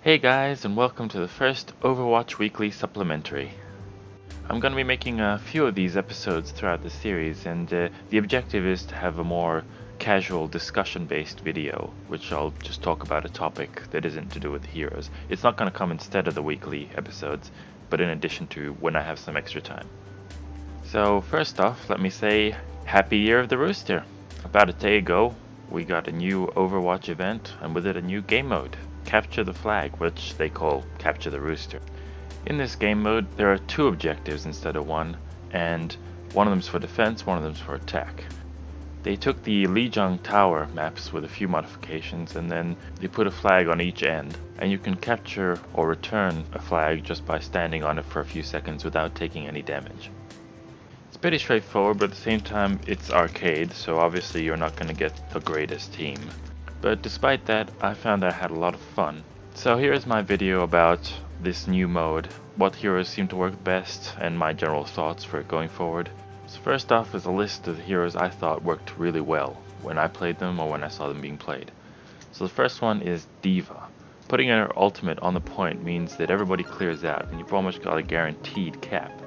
Hey guys, and welcome to the first Overwatch Weekly Supplementary. I'm going to be making a few of these episodes throughout the series, and the objective is to have a more casual discussion-based video, which I'll just talk about a topic that isn't to do with the heroes. It's not going to come instead of the weekly episodes, but in addition to when I have some extra time. So first off, let me say Happy Year of the Rooster! About a day ago, we got a new Overwatch event, and with it a new game mode. Capture the flag, which they call Capture the Rooster. In this game mode, there are two objectives instead of one, and one of them's for defense, one of them's for attack. They took the Lijiang Tower maps with a few modifications, and then they put a flag on each end, and you can capture or return a flag just by standing on it for a few seconds without taking any damage. It's pretty straightforward, but at the same time it's arcade, so obviously you're not going to get the greatest team. But despite that, I found I had a lot of fun. So here's my video about this new mode, what heroes seem to work best, and my general thoughts for it going forward. So first off is a list of the heroes I thought worked really well when I played them or when I saw them being played. So the first one is Deva. Putting her ultimate on the point means that everybody clears out and you've almost got a guaranteed cap.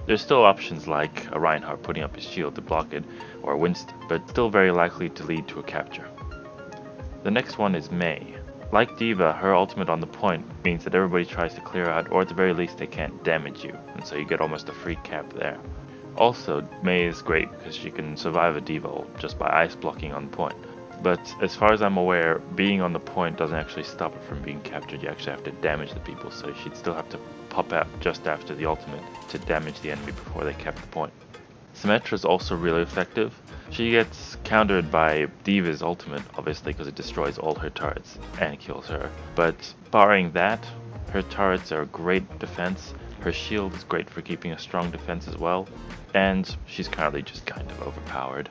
There's still options like a Reinhardt putting up his shield to block it, or a Winston, but still very likely to lead to a capture. The next one is Mei. Like Deva, her ultimate on the point means that everybody tries to clear out, or at the very least they can't damage you, and so you get almost a free cap there. Also, Mei is great because she can survive a Deva ult just by ice blocking on the point. But as far as I'm aware, being on the point doesn't actually stop her from being captured. You actually have to damage the people, so she'd still have to pop out just after the ultimate to damage the enemy before they cap the point. Symmetra is also really effective. She gets countered by Deva's ultimate, obviously, because it destroys all her turrets and kills her. But barring that, her turrets are a great defense. Her shield is great for keeping a strong defense as well. And she's currently just kind of overpowered.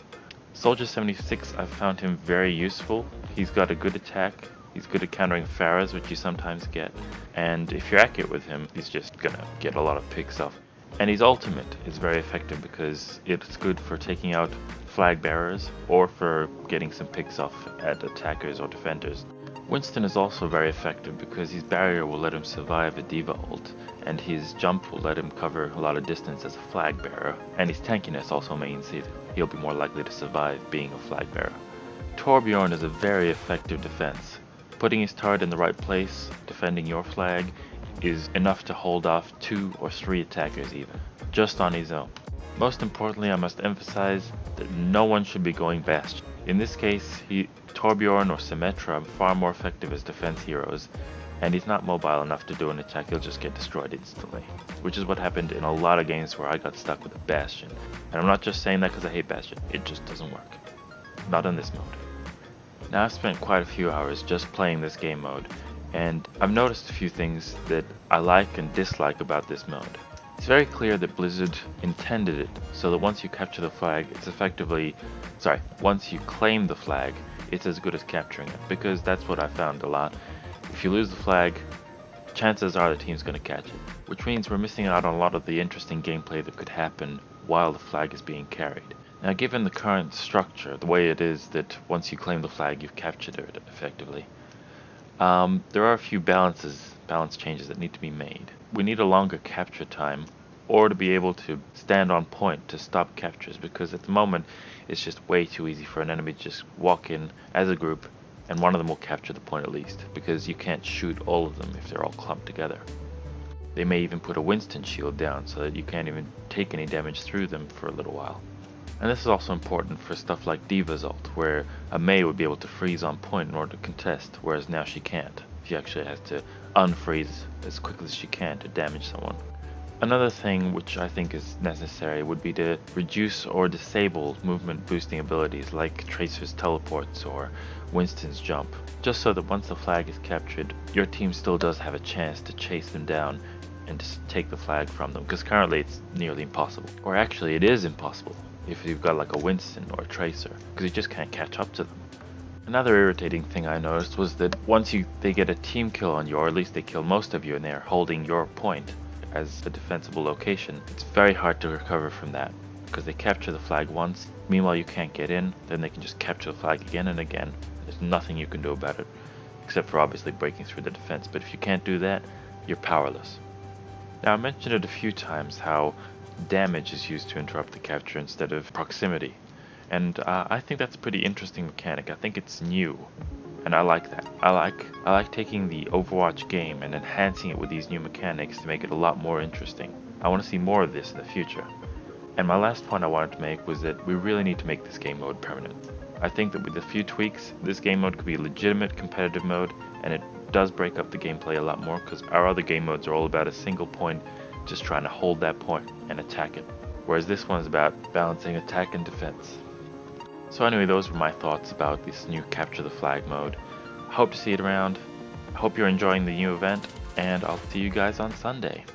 Soldier 76, I've found him very useful. He's got a good attack. He's good at countering Pharahs, which you sometimes get. And if you're accurate with him, he's just gonna get a lot of picks off. And his ultimate is very effective because it's good for taking out flag bearers or for getting some picks off at attackers or defenders. Winston is also very effective because his barrier will let him survive a Deva ult, and his jump will let him cover a lot of distance as a flag bearer, and his tankiness also means he'll be more likely to survive being a flag bearer. Torbjorn is a very effective defense. Putting his turret in the right place, defending your flag, is enough to hold off 2 or 3 attackers even, just on his own. Most importantly, I must emphasize that no one should be going Bastion. In this case, Torbjorn or Symmetra are far more effective as defense heroes, and he's not mobile enough to do an attack, he'll just get destroyed instantly. Which is what happened in a lot of games where I got stuck with a Bastion. And I'm not just saying that because I hate Bastion, it just doesn't work. Not in this mode. Now I've spent quite a few hours just playing this game mode, and I've noticed a few things that I like and dislike about this mode. It's very clear that Blizzard intended it so that once you capture the flag, once you claim the flag, it's as good as capturing it, because that's what I found a lot. If you lose the flag, chances are the team's going to catch it, which means we're missing out on a lot of the interesting gameplay that could happen while the flag is being carried. Now, given the current structure, the way it is that once you claim the flag, you've captured it effectively, there are a few balance changes that need to be made. We need a longer capture time, or to be able to stand on point to stop captures, because at the moment it's just way too easy for an enemy to just walk in as a group and one of them will capture the point at least, because you can't shoot all of them if they're all clumped together. They may even put a Winston shield down so that you can't even take any damage through them for a little while. And this is also important for stuff like Deva's ult, where a Mei would be able to freeze on point in order to contest, whereas now she can't. She actually has to unfreeze as quickly as she can to damage someone. Another thing which I think is necessary would be to reduce or disable movement boosting abilities like Tracer's teleports or Winston's jump, just so that once the flag is captured, your team still does have a chance to chase them down and to take the flag from them, because currently it's nearly impossible. Or actually it is impossible if you've got like a Winston or a Tracer, because you just can't catch up to them. Another irritating thing I noticed was that once they get a team kill on you, or at least they kill most of you and they're holding your point as a defensible location, it's very hard to recover from that, because they capture the flag once, meanwhile you can't get in, then they can just capture the flag again and again. There's nothing you can do about it. except for obviously breaking through the defense, but if you can't do that, you're powerless. Now I mentioned it a few times how damage is used to interrupt the capture instead of proximity, and I think that's a pretty interesting mechanic. I think it's new, and I like that. I like taking the Overwatch game and enhancing it with these new mechanics to make it a lot more interesting. I want to see more of this in the future. And my last point I wanted to make was that we really need to make this game mode permanent. I think that with a few tweaks, this game mode could be a legitimate competitive mode, and it does break up the gameplay a lot more because our other game modes are all about a single point, just trying to hold that point and attack it. Whereas this one is about balancing attack and defense. So anyway, those were my thoughts about this new Capture the Flag mode. I hope to see it around. I hope you're enjoying the new event, and I'll see you guys on Sunday.